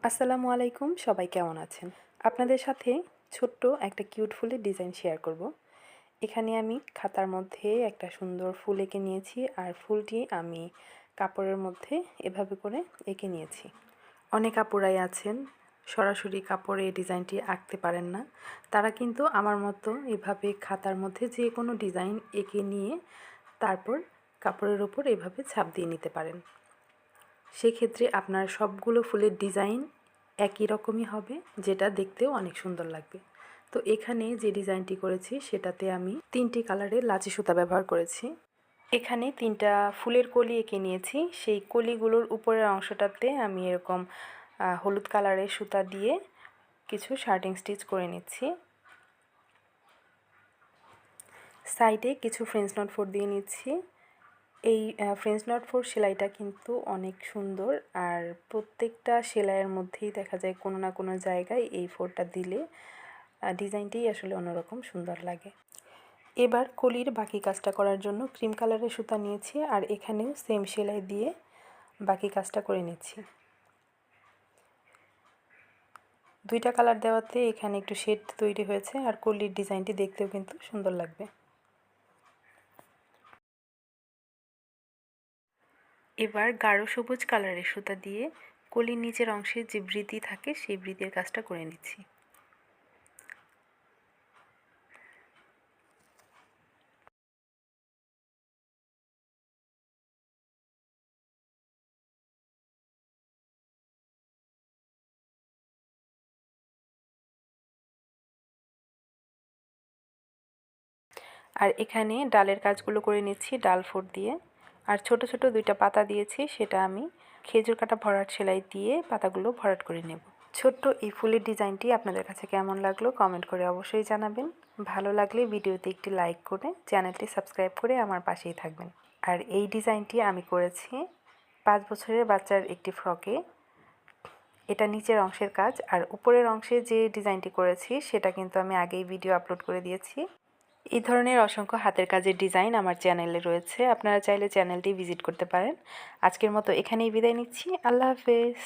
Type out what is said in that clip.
আসসালামু আলাইকুম, সবাই কেমন আছেন? আপনাদের সাথে ছোট্ট একটা কিউট ফুলের ডিজাইন শেয়ার করব। এখানে আমি খাতার মধ্যে একটা সুন্দর ফুল এঁকে নিয়েছি আর ফুলটি আমি কাপড়ের মধ্যে এভাবে করে এঁকে নিয়েছি। অনেক আপুরাই আছেন সরাসরি কাপড়ে এই ডিজাইনটি আঁকতে পারেন না, তারা কিন্তু আমার মতো এভাবে খাতার মধ্যে যে কোনো ডিজাইন এঁকে নিয়ে তারপর কাপড়ের ওপর এভাবে ছাপ দিয়ে নিতে পারেন। সেক্ষেত্রে আপনার সবগুলো ফুলের ডিজাইন একই রকমই হবে, যেটা দেখতেও অনেক সুন্দর লাগবে। তো এখানে যে ডিজাইনটি করেছি সেটাতে আমি 3টি কালারের লাচি সুতা ব্যবহার করেছি। এখানে 3টা ফুলের কলি এঁকে নিয়েছি। সেই কলিগুলোর উপরের অংশটাতে আমি এরকম হলুদ কালারের সুতা দিয়ে কিছু শার্টিং স্টিচ করে নিচ্ছি। সাইডে কিছু ফ্রেঞ্চ নট ফোর দিয়ে নিচ্ছি। এই ফ্রেঞ্চ নট ফোর সেলাইটা কিন্তু অনেক সুন্দর, আর প্রত্যেকটা সেলাইয়ের মধ্যেই দেখা যায় কোনো না কোনো জায়গায় এই ফোরটা দিলে ডিজাইনটাই আসলে অন্যরকম সুন্দর লাগে। এবার কলির বাকি কাজটা করার জন্য ক্রিম কালারের সুতা নিয়েছি আর এখানেও সেম সেলাই দিয়ে বাকি কাজটা করে নিচ্ছি। 2টা কালার দেওয়াতে এখানে একটু শেড তৈরি হয়েছে আর কলির ডিজাইনটি দেখতেও কিন্তু সুন্দর লাগবে। এবার গাঢ় সবুজ কালারের সুতা দিয়ে কলির নিচের অংশে যে বৃতি থাকে সেই বৃতির কাজটা করে নিচ্ছি। আর এখানে ডালের কাজগুলো করে নিচ্ছি ডাল ফোর দিয়ে। আর ছোট ছোট 2টা পাতা দিয়েছি, সেটা আমি খেজুর কাটা ভরাট সেলাই দিয়ে পাতাগুলো ভরাট করে নেব। ছোট্ট এই ফুলের ডিজাইনটি আপনাদের কাছে কেমন লাগলো কমেন্ট করে অবশ্যই জানাবেন। ভালো লাগলে ভিডিওতে একটি লাইক করে চ্যানেলটি সাবস্ক্রাইব করে আমার পাশেই থাকবেন। আর এই ডিজাইনটি আমি করেছি 5 বছরের বাচ্চার একটি ফ্রকে। এটা নিচের অংশের কাজ, আর উপরের অংশে যে ডিজাইনটি করেছি সেটা কিন্তু আমি আগেই ভিডিও আপলোড করে দিয়েছি। এই ধরনের অসংখ্য হাতের কাজের ডিজাইন আমার চ্যানেলে রয়েছে, আপনারা চাইলে চ্যানেলটি ভিজিট করতে পারেন। আজকের মতো এখানেই বিদায় নিচ্ছি। আল্লাহ হাফেজ।